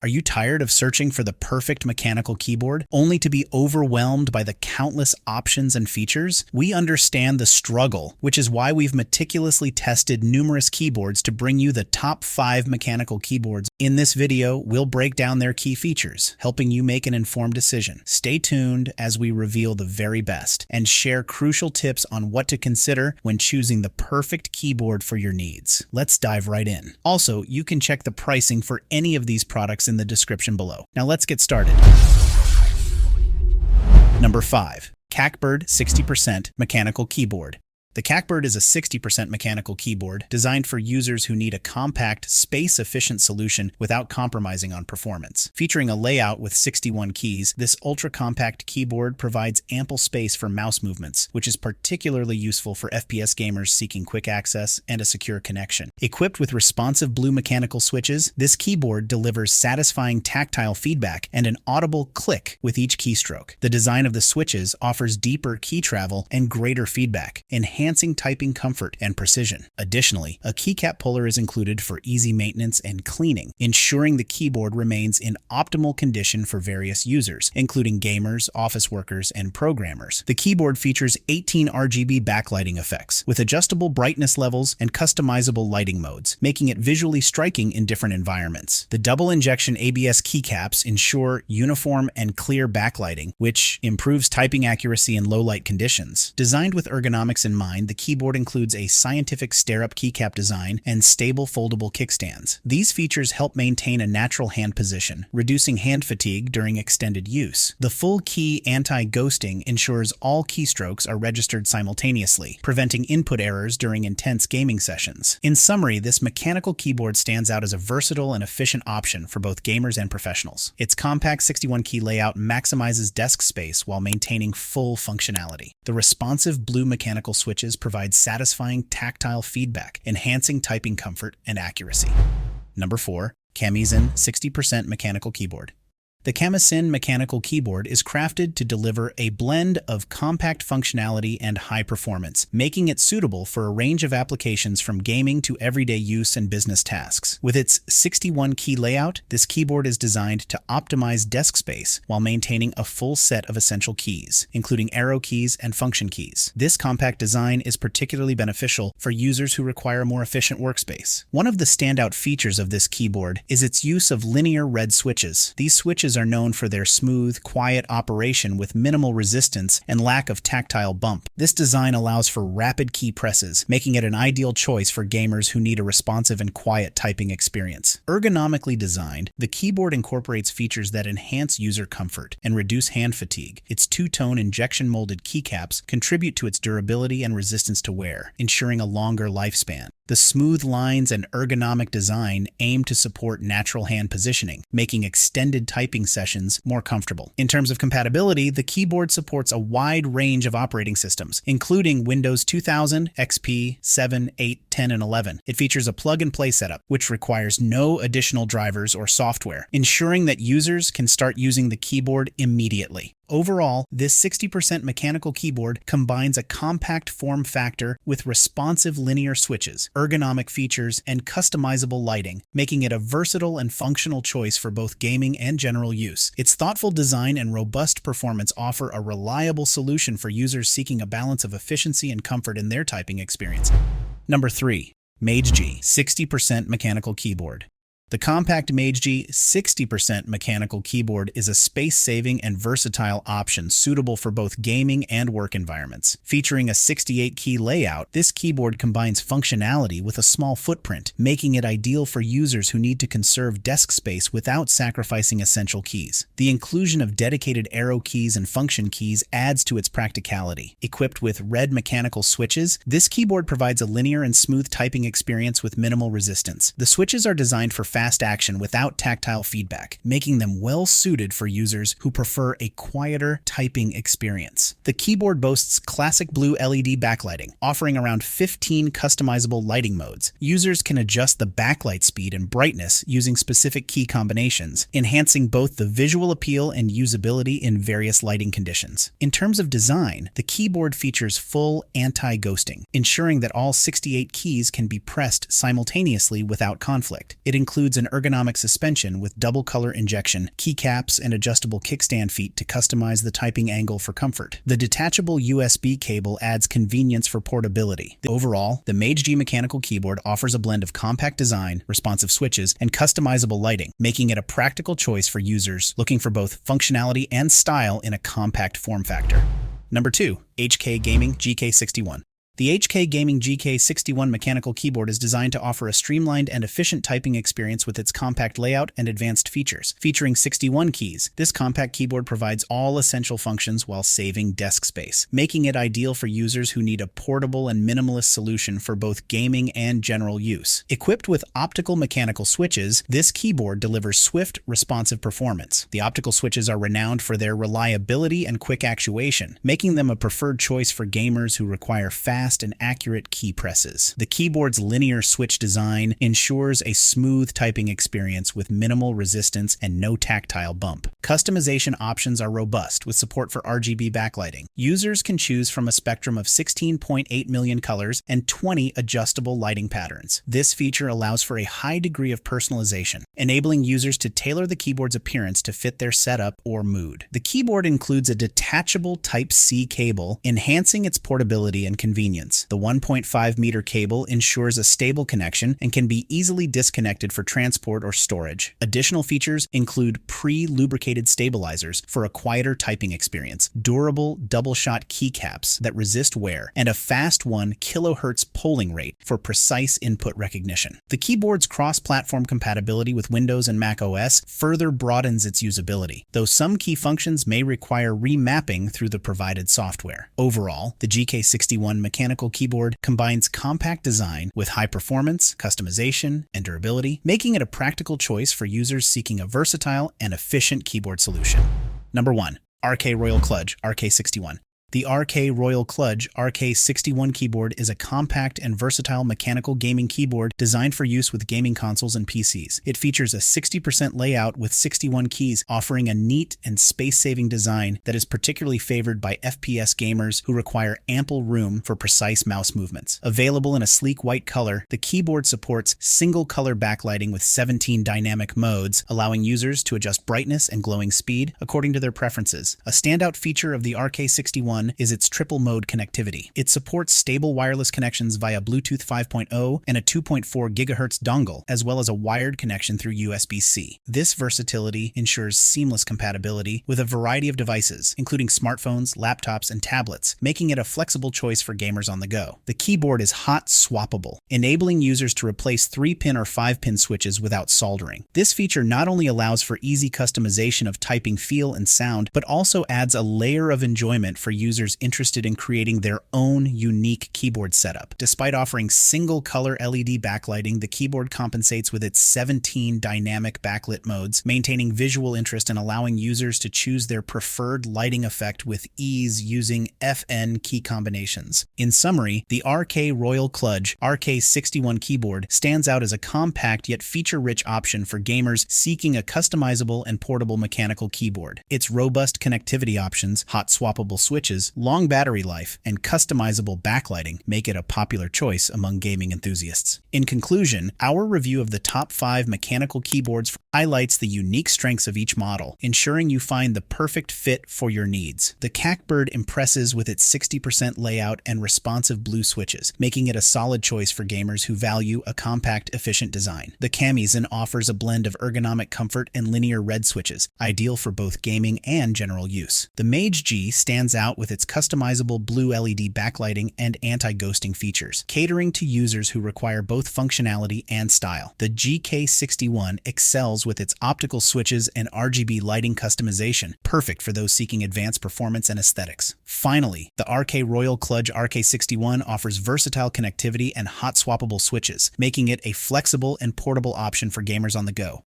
Are you tired of searching for the perfect mechanical keyboard, only to be overwhelmed by the countless options and features? We understand the struggle, which is why we've meticulously tested numerous keyboards to bring you the top 5 mechanical keyboards. In this video, we'll break down their key features, helping you make an informed decision. Stay tuned as we reveal the very best and share crucial tips on what to consider when choosing the perfect keyboard for your needs. Let's dive right in. Also, you can check the pricing for any of these products in the description below. Now let's get started. Number 5. CACKBIRD 60% Mechanical Keyboard. The CACKBIRD is a 60% mechanical keyboard designed for users who need a compact, space-efficient solution without compromising on performance. Featuring a layout with 61 keys, this ultra-compact keyboard provides ample space for mouse movements, which is particularly useful for FPS gamers seeking quick access and a secure connection. Equipped with responsive blue mechanical switches, this keyboard delivers satisfying tactile feedback and an audible click with each keystroke. The design of the switches offers deeper key travel and greater feedback, enhancing typing comfort and precision. Additionally, a keycap puller is included for easy maintenance and cleaning, ensuring the keyboard remains in optimal condition for various users, including gamers, office workers, and programmers. The keyboard features 18 RGB backlighting effects, with adjustable brightness levels and customizable lighting modes, making it visually striking in different environments. The double injection ABS keycaps ensure uniform and clear backlighting, which improves typing accuracy in low light conditions. Designed with ergonomics in mind, the keyboard includes a scientific stare-up keycap design and stable foldable kickstands. These features help maintain a natural hand position, reducing hand fatigue during extended use. The full key anti-ghosting ensures all keystrokes are registered simultaneously, preventing input errors during intense gaming sessions. In summary, this mechanical keyboard stands out as a versatile and efficient option for both gamers and professionals. Its compact 61-key layout maximizes desk space while maintaining full functionality. The responsive blue mechanical switches provide satisfying tactile feedback, enhancing typing comfort and accuracy. Number 4. Camiysn 60% Mechanical Keyboard. The Camiysn mechanical keyboard is crafted to deliver a blend of compact functionality and high performance, making it suitable for a range of applications from gaming to everyday use and business tasks. With its 61-key layout, this keyboard is designed to optimize desk space while maintaining a full set of essential keys, including arrow keys and function keys. This compact design is particularly beneficial for users who require a more efficient workspace. One of the standout features of this keyboard is its use of linear red switches. These switches are known for their smooth, quiet operation with minimal resistance and lack of tactile bump. This design allows for rapid key presses, making it an ideal choice for gamers who need a responsive and quiet typing experience. Ergonomically designed, the keyboard incorporates features that enhance user comfort and reduce hand fatigue. Its two-tone injection-molded keycaps contribute to its durability and resistance to wear, ensuring a longer lifespan. The smooth lines and ergonomic design aim to support natural hand positioning, making extended typing sessions more comfortable. In terms of compatibility, the keyboard supports a wide range of operating systems, including Windows 2000, XP, 7, 8, 10, and 11. It features a plug-and-play setup, which requires no additional drivers or software, ensuring that users can start using the keyboard immediately. Overall, this 60% mechanical keyboard combines a compact form factor with responsive linear switches, ergonomic features, and customizable lighting, making it a versatile and functional choice for both gaming and general use. Its thoughtful design and robust performance offer a reliable solution for users seeking a balance of efficiency and comfort in their typing experience. Number 3. MageGee 60% Mechanical Keyboard. The compact MageGee 60% mechanical keyboard is a space-saving and versatile option suitable for both gaming and work environments. Featuring a 68-key layout, this keyboard combines functionality with a small footprint, making it ideal for users who need to conserve desk space without sacrificing essential keys. The inclusion of dedicated arrow keys and function keys adds to its practicality. Equipped with red mechanical switches, this keyboard provides a linear and smooth typing experience with minimal resistance. The switches are designed for fast action without tactile feedback, making them well suited for users who prefer a quieter typing experience. The keyboard boasts classic blue LED backlighting, offering around 15 customizable lighting modes. Users can adjust the backlight speed and brightness using specific key combinations, enhancing both the visual appeal and usability in various lighting conditions. In terms of design, the keyboard features full anti-ghosting, ensuring that all 68 keys can be pressed simultaneously without conflict. It includes includes an ergonomic suspension with double color injection, keycaps, and adjustable kickstand feet to customize the typing angle for comfort. The detachable USB cable adds convenience for portability. Overall, the MageGee mechanical keyboard offers a blend of compact design, responsive switches, and customizable lighting, making it a practical choice for users looking for both functionality and style in a compact form factor. Number 2. HK Gaming GK61. The HK Gaming GK61 mechanical keyboard is designed to offer a streamlined and efficient typing experience with its compact layout and advanced features. Featuring 61 keys, this compact keyboard provides all essential functions while saving desk space, making it ideal for users who need a portable and minimalist solution for both gaming and general use. Equipped with optical mechanical switches, this keyboard delivers swift, responsive performance. The optical switches are renowned for their reliability and quick actuation, making them a preferred choice for gamers who require fast and accurate key presses. The keyboard's linear switch design ensures a smooth typing experience with minimal resistance and no tactile bump. Customization options are robust with support for RGB backlighting. Users can choose from a spectrum of 16.8 million colors and 20 adjustable lighting patterns. This feature allows for a high degree of personalization, enabling users to tailor the keyboard's appearance to fit their setup or mood. The keyboard includes a detachable Type-C cable, enhancing its portability and convenience. The 1.5-meter cable ensures a stable connection and can be easily disconnected for transport or storage. Additional features include pre-lubricated stabilizers for a quieter typing experience, durable double-shot keycaps that resist wear, and a fast 1 kHz polling rate for precise input recognition. The keyboard's cross-platform compatibility with Windows and Mac OS further broadens its usability, though some key functions may require remapping through the provided software. Overall, the GK61 mechanical keyboard combines compact design with high performance, customization, and durability, making it a practical choice for users seeking a versatile and efficient keyboard solution. Number 1. HK Royal KLUDGE RK61. The HK Royal KLUDGE RK61 keyboard is a compact and versatile mechanical gaming keyboard designed for use with gaming consoles and PCs. It features a 60% layout with 61 keys, offering a neat and space-saving design that is particularly favored by FPS gamers who require ample room for precise mouse movements. Available in a sleek white color, the keyboard supports single-color backlighting with 17 dynamic modes, allowing users to adjust brightness and glowing speed according to their preferences. A standout feature of the RK61 is its triple mode connectivity. It supports stable wireless connections via Bluetooth 5.0 and a 2.4 GHz dongle, as well as a wired connection through USB-C. This versatility ensures seamless compatibility with a variety of devices, including smartphones, laptops, and tablets, making it a flexible choice for gamers on the go. The keyboard is hot swappable, enabling users to replace 3-pin or 5-pin switches without soldering. This feature not only allows for easy customization of typing feel and sound, but also adds a layer of enjoyment for users interested in creating their own unique keyboard setup. Despite offering single-color LED backlighting, the keyboard compensates with its 17 dynamic backlit modes, maintaining visual interest and allowing users to choose their preferred lighting effect with ease using FN key combinations. In summary, the HK Royal KLUDGE RK61 keyboard stands out as a compact yet feature-rich option for gamers seeking a customizable and portable mechanical keyboard. Its robust connectivity options, hot swappable switches, long battery life, and customizable backlighting make it a popular choice among gaming enthusiasts. In conclusion, our review of the top 5 mechanical keyboards highlights the unique strengths of each model, ensuring you find the perfect fit for your needs. The CACKBIRD impresses with its 60% layout and responsive blue switches, making it a solid choice for gamers who value a compact, efficient design. The Camiysn offers a blend of ergonomic comfort and linear red switches, ideal for both gaming and general use. The MageGee stands out with its customizable blue LED backlighting and anti-ghosting features, catering to users who require both functionality and style. The GK61 excels with its optical switches and RGB lighting customization, perfect for those seeking advanced performance and aesthetics. Finally, the HK Royal KLUDGE RK61 offers versatile connectivity and hot swappable switches, making it a flexible and portable option for gamers on the go.